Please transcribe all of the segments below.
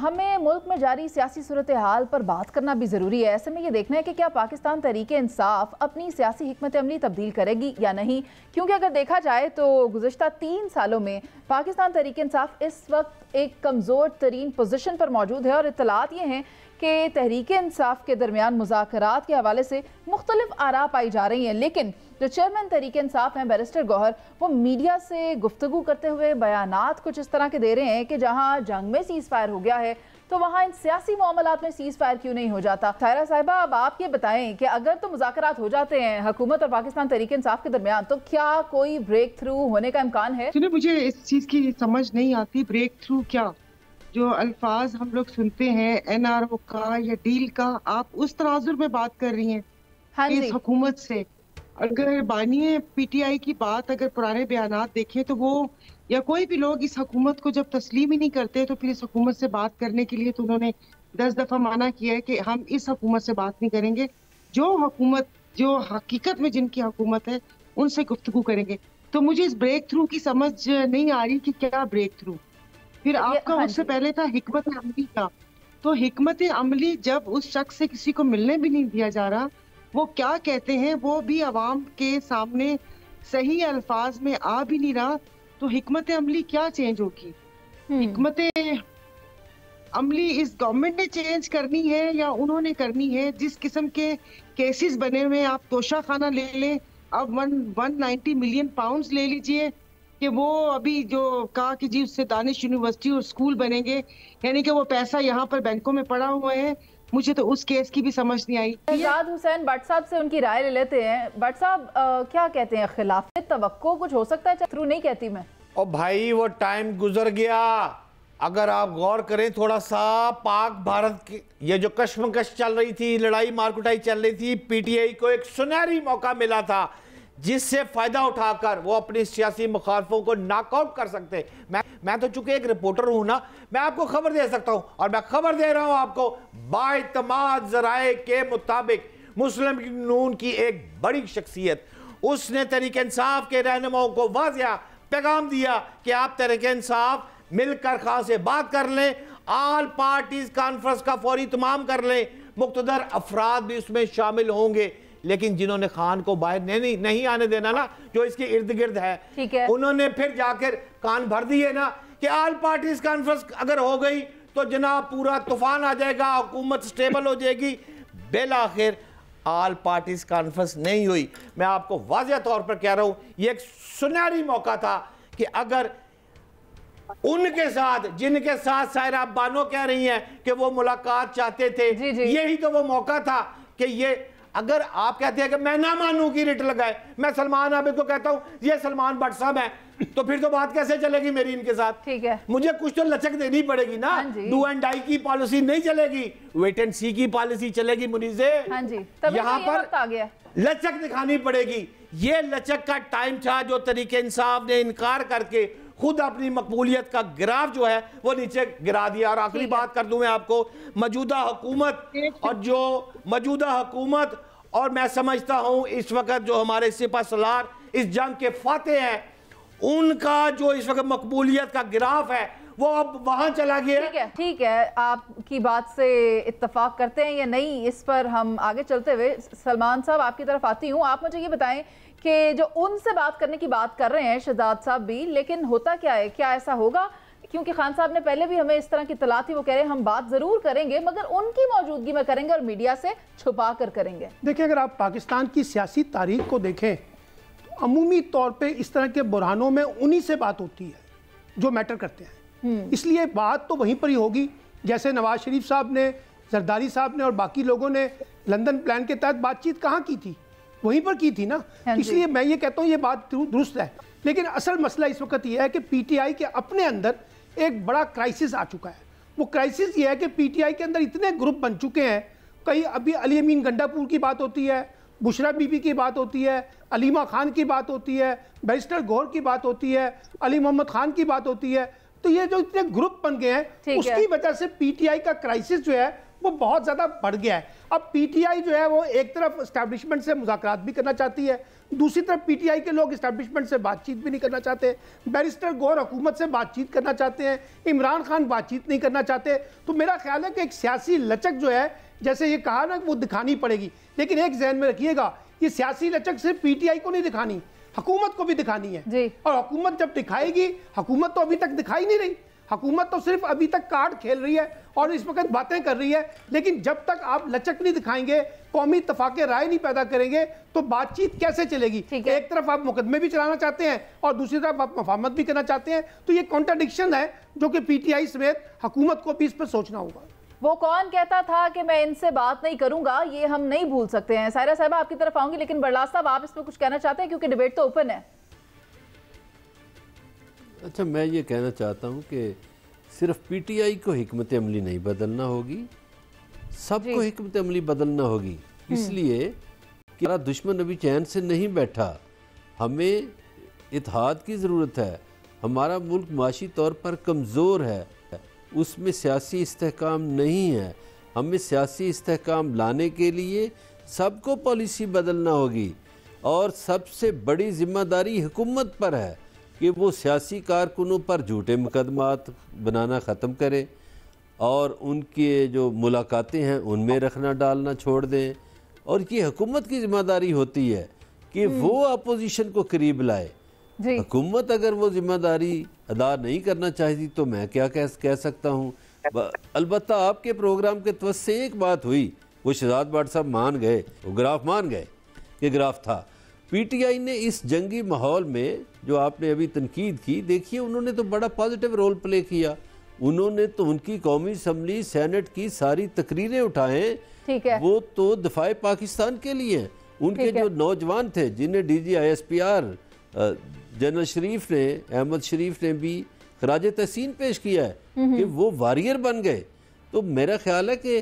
ہمیں ملک میں جاری سیاسی صورتحال پر بات کرنا بھی ضروری ہے۔ ایسے میں یہ دیکھنا ہے کہ کیا پاکستان تحریک انصاف اپنی سیاسی حکمت عملی تبدیل کرے گی یا نہیں، کیونکہ اگر دیکھا جائے تو گزشتہ 3 سالوں میں پاکستان تحریک انصاف اس وقت ایک کمزور ترین پوزیشن پر موجود ہے، اور اطلاعات یہ ہیں کہ تحریک انصاف کے درمیان مذاکرات کے حوالے سے مختلف آراء پائی جا رہی ہیں، لیکن جو چیئرمین تحریک انصاف ہیں بیرسٹر گوہر، وہ میڈیا سے گفتگو کرتے ہوئے بیانات کچھ اس طرح کے دے رہے ہیں کہ جہاں جنگ میں سیز فائر ہو گیا ہے تو وہاں ان سیاسی معاملات میں سیز فائر کیوں نہیں ہو جاتا۔ طاہرہ صاحبہ، اب آپ یہ بتائیں کہ اگر تو مذاکرات ہو جاتے ہیں حکومت اور پاکستان تحریک انصاف کے درمیان، تو کیا کوئی بریک تھرو ہونے کا امکان ہے؟ مجھے اس چیز کی سمجھ نہیں آتی، بریک تھرو کیا؟ جو الفاظ ہم لوگ سنتے ہیں این آر او کا یا ڈیل کا، آپ اس تناظر میں بات کر رہی ہیں اس حکومت سے؟ اگر بانی پی ٹی آئی کی بات، اگر پرانے بیانات دیکھیں تو وہ یا کوئی بھی لوگ اس حکومت کو جب تسلیم ہی نہیں کرتے تو پھر اس حکومت سے بات کرنے کے لیے تو انہوں نے 10 دفعہ منع کیا ہے کہ ہم اس حکومت سے بات نہیں کریں گے، جو حکومت جو حقیقت میں جن کی حکومت ہے ان سے گفتگو کریں گے۔ تو مجھے اس بریک تھرو کی سمجھ نہیں آ رہی کہ کیا بریک تھرو۔ پھر آپ کا اس سے پہلے تھا حکمت عملی کا، تو حکمت عملی جب اس شخص سے کسی کو ملنے بھی نہیں دیا جا رہا، وہ کیا کہتے ہیں وہ بھی عوام کے سامنے صحیح الفاظ میں آ بھی نہیں رہا، تو حکمت عملی کیا چینج ہوگی؟ حکمت عملی اس گورنمنٹ نے چینج کرنی ہے یا انہوں نے کرنی ہے؟ جس قسم کے کیسز بنے ہوئے، آپ توشہ خانہ لے لیں، اب 190 ملین پاؤنڈز لے لیجئے کہ وہ ابھی جو کہا کہ جی اس سے دانش یونیورسٹی اور اسکول بنیں گے، یعنی کہ وہ پیسہ یہاں پر بینکوں میں پڑا ہوا ہے۔ مجھے تو اس کیس کی بھی سمجھ نہیں آئی۔ شہزاد حسین بٹ صاحب سے ان کی رائے لے لیتے ہیں۔ بٹ صاحب کیا کہتے ہیں، خلاف توقع کچھ ہو سکتا ہے؟ تھرو نہیں کہتی میں، اور بھائی وہ ٹائم گزر گیا۔ اگر آپ غور کریں تھوڑا سا، پاک بھارت کی یہ جو کشمکش چل رہی تھی، لڑائی مارکٹائی چل رہی تھی، پی ٹی آئی کو ایک سنہری موقع ملا تھا جس سے فائدہ اٹھا کر وہ اپنی سیاسی مخالفوں کو ناک آؤٹ کر سکتے۔ میں تو چونکہ ایک رپورٹر ہوں نا، میں آپ کو خبر دے سکتا ہوں، اور میں خبر دے رہا ہوں آپ کو باعتماد ذرائع کے مطابق۔ مسلم نون کی ایک بڑی شخصیت، اس نے تحریک انصاف کے رہنماؤں کو واضح پیغام دیا کہ آپ تحریک انصاف مل کر خان سے بات کر لیں، آل پارٹیز کانفرنس کا فوری اہتمام کر لیں، مقتدر افراد بھی اس میں شامل ہوں گے۔ لیکن جنہوں نے خان کو باہر نہیں آنے دینا نا، جو اس کے ارد گرد ہے، انہوں نے پھر جا کر کان بھر دیے نا کہ آل پارٹیز کانفرنس اگر ہو گئی تو جناب پورا طوفان آ جائے گا، حکومت سٹیبل ہو جائے گی۔ بالآخر آل پارٹیز کانفرنس نہیں ہوئی۔ میں آپ کو واضح طور پر کہہ رہا ہوں، یہ ایک سنہری موقع تھا کہ اگر ان کے ساتھ جن کے ساتھ سائرہ بانو کہہ رہی ہیں کہ وہ ملاقات چاہتے تھے، یہی تو وہ موقع تھا کہ یہ اگر آپ کہتے ہیں کہ میں نہ مانوں کی رٹ لگائے، میں سلمان عابد کو کہتا ہوں یہ سلمان بٹ صاحب ہیں، تو پھر تو بات کیسے چلے گی میری ان کے ساتھ؟ مجھے کچھ تو لچک دینی پڑے گی نا، ڈو اینڈ ڈائی کی پالیسی نہیں چلے گی، ویٹ اینڈ سی کی پالیسی چلے گی۔ منیزے یہاں پر لچک دکھانی پڑے گی۔ یہ لچک کا ٹائم تھا جو تحریک انصاف نے انکار کر کے خود اپنی مقبولیت کا گراف جو ہے وہ نیچے گرا دیا۔ اور آخری بات کر دوں میں آپ کو، موجودہ حکومت اور میں سمجھتا ہوں اس وقت جو ہمارے سپہ سالار اس جنگ کے فاتح ہیں، ان کا جو اس وقت مقبولیت کا گراف ہے وہ اب وہاں چلا گیا۔ ٹھیک ہے، آپ کی بات سے اتفاق کرتے ہیں یا نہیں، اس پر ہم آگے چلتے ہوئے سلمان صاحب آپ کی طرف آتی ہوں۔ آپ مجھے یہ بتائیں کہ جو ان سے بات کرنے کی بات کر رہے ہیں شہزاد صاحب بھی، لیکن ہوتا کیا ہے؟ کیا ایسا ہوگا؟ کیونکہ خان صاحب نے پہلے بھی ہمیں اس طرح کی اطلاع تھی، وہ کہہ رہے ہیں ہم بات ضرور کریں گے مگر ان کی موجودگی میں کریں گے اور میڈیا سے چھپا کر کریں گے۔ دیکھیں، اگر آپ پاکستان کی سیاسی تاریخ کو دیکھیں تو عمومی طور پہ اس طرح کے بحرانوں میں انہی سے بات ہوتی ہے جو میٹر کرتے ہیں، اس لیے بات تو وہیں پر ہی ہوگی۔ جیسے نواز شریف صاحب نے، زرداری صاحب نے اور باقی لوگوں نے لندن پلان کے تحت بات چیت کہاں کی تھی؟ وہیں پر کی تھی نا۔ اس لیے میں یہ کہتا ہوں یہ بات درست ہے، لیکن اصل مسئلہ اس وقت یہ ہے کہ پی ٹی آئی کے اپنے اندر ایک بڑا کرائسس آ چکا ہے۔ وہ کرائسس یہ ہے کہ پی ٹی آئی کے اندر اتنے گروپ بن چکے ہیں، کئی ابھی علی امین گنڈاپور کی بات ہوتی ہے، بشرا بی بی کی بات ہوتی ہے، علیمہ خان کی بات ہوتی ہے، بیرسٹر گوہر کی بات ہوتی ہے، علی محمد خان کی بات ہوتی ہے۔ تو یہ جو اتنے گروپ بن گئے ہیں، اس کی وجہ سے پی ٹی آئی کا کرائسس جو ہے وہ بہت زیادہ بڑھ گیا ہے. اب پی ٹی آئی جو ہے وہ ایک طرف اسٹیبلشمنٹ سے مذاکرات بھی کرنا چاہتی ہے, دوسری طرف پی ٹی آئی کے لوگ اسٹیبلشمنٹ سے بات چیت بھی نہیں کرنا چاہتے. بیرسٹر گور حکومت سے بات چیت کرنا چاہتے ہیں, عمران خان بات چیت نہیں کرنا چاہتے. تو میرا خیال ہے کہ ایک سیاسی لچک جو ہے, جیسے یہ کہا نا, وہ دکھانی پڑے گی. لیکن ایک ذہن میں رکھیے گا, یہ سیاسی لچک صرف پی ٹی آئی کو نہیں دکھانی, حکومت کو بھی دکھانی ہے. اور حکومت جب دکھائے گی, حکومت تو ابھی تک دکھائی نہیں رہی, حکومت تو صرف ابھی تک کارڈ کھیل رہی ہے اور اس وقت باتیں کر رہی ہے. لیکن جب تک آپ لچک نہیں دکھائیں گے, قومی اتفاق رائے نہیں پیدا کریں گے, تو بات چیت کیسے چلے گی؟ ایک طرف آپ مقدمے بھی چلانا چاہتے ہیں اور دوسری طرف آپ مفاہمت بھی کرنا چاہتے ہیں. تو یہ کانٹرڈکشن ہے جو کہ پی ٹی آئی سمیت حکومت کو بھی اس پر سوچنا ہوگا. وہ کون کہتا تھا کہ میں ان سے بات نہیں کروں گا, یہ ہم نہیں بھول سکتے ہیں. سائرہ صاحبہ آپ کی طرف آؤں گی, لیکن برلاس صاحب آپ اس پہ کچھ کہنا چاہتے ہیں کیونکہ ڈیبیٹ تو اوپن ہے. اچھا, میں یہ کہنا چاہتا ہوں کہ صرف پی ٹی آئی کو حکمت عملی نہیں بدلنا ہوگی, سب کو حکمت عملی بدلنا ہوگی. اس لیے کہ ہمارا دشمن ابھی چین سے نہیں بیٹھا, ہمیں اتحاد کی ضرورت ہے. ہمارا ملک معاشی طور پر کمزور ہے, اس میں سیاسی استحکام نہیں ہے. ہمیں سیاسی استحکام لانے کے لیے سب کو پالیسی بدلنا ہوگی, اور سب سے بڑی ذمہ داری حکومت پر ہے کہ وہ سیاسی کارکنوں پر جھوٹے مقدمات بنانا ختم کرے اور ان کے جو ملاقاتیں ہیں ان میں رکھنا ڈالنا چھوڑ دیں. اور یہ حکومت کی ذمہ داری ہوتی ہے کہ وہ اپوزیشن کو قریب لائے. حکومت اگر وہ ذمہ داری ادا نہیں کرنا چاہتی تو میں کیا کہہ سکتا ہوں. البتہ آپ کے پروگرام کے توسط سے ایک بات ہوئی, وہ شہزاد بٹ صاحب مان گئے, وہ گراف مان گئے کہ گراف تھا. پی ٹی آئی نے اس جنگی ماحول میں جو آپ نے ابھی تنقید کی, دیکھیے انہوں نے تو بڑا پازیٹیو رول پلے کیا. انہوں نے تو ان کی قومی اسمبلی سینٹ کی ساری تقریریں اٹھائیں, وہ تو دفاع پاکستان کے لیے ہیں. ان کے جو نوجوان تھے جنہیں D G I S P R general Sharif نے, احمد شریف نے بھی خراج تحسین پیش کیا ہے کہ وہ واریر بن گئے. تو میرا خیال ہے کہ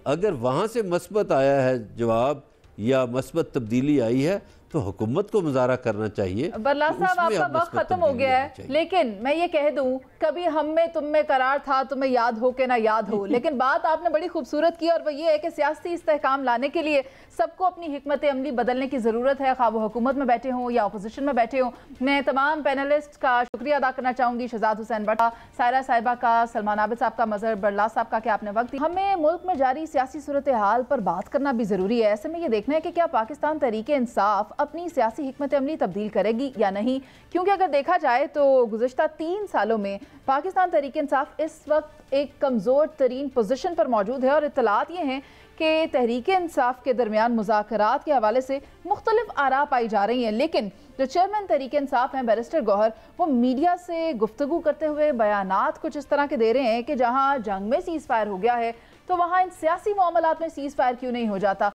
اگر وہاں سے مثبت آیا ہے جواب یا مثبت تبدیلی آئی ہے تو حکومت کو مظاہرہ کرنا چاہیے. برلاس صاحب آپ کا وقت ختم ہو گیا ہے, لیکن میں یہ کہہ دوں کبھی ہم میں تم میں قرار تھا, تمہیں یاد ہو کہ نہ یاد ہو, لیکن بات آپ نے بڑی خوبصورت کی, اور وہ یہ ہے کہ سیاسی استحکام لانے کے لیے سب کو اپنی حکمت عملی بدلنے کی ضرورت ہے, خواہ وہ حکومت میں بیٹھے ہوں یا اپوزیشن میں بیٹھے ہوں. میں تمام پینلسٹ کا شکریہ ادا کرنا چاہوں گی, شہزاد حسین بٹ, سائرہ صاحبہ کا, سلمان عابد صاحب کا, مظہر برلاس صاحب کا, کہ آپ نے وقت دیا. ہمیں ملک میں جاری سیاسی صورتحال پر بات کرنا بھی ضروری ہے. ایسے میں یہ دیکھنا ہے کہ کیا پاکستان تحریک انصاف اپنی سیاسی حکمت عملی تبدیل کرے گی یا نہیں, کیونکہ اگر دیکھا جائے تو گزشتہ 3 سالوں میں پاکستان تحریک انصاف اس وقت ایک کمزور ترین پوزیشن پر موجود ہے. اور اطلاعات یہ ہیں کہ تحریک انصاف کے درمیان مذاکرات کے حوالے سے مختلف آراء پائی جا رہی ہیں, لیکن جو چیئرمین تحریک انصاف ہیں بیرسٹر گوہر, وہ میڈیا سے گفتگو کرتے ہوئے بیانات کچھ اس طرح کے دے رہے ہیں کہ جہاں جنگ میں سیز فائر ہو گیا ہے تو وہاں ان سیاسی معاملات میں سیز فائر کیوں نہیں ہو جاتا.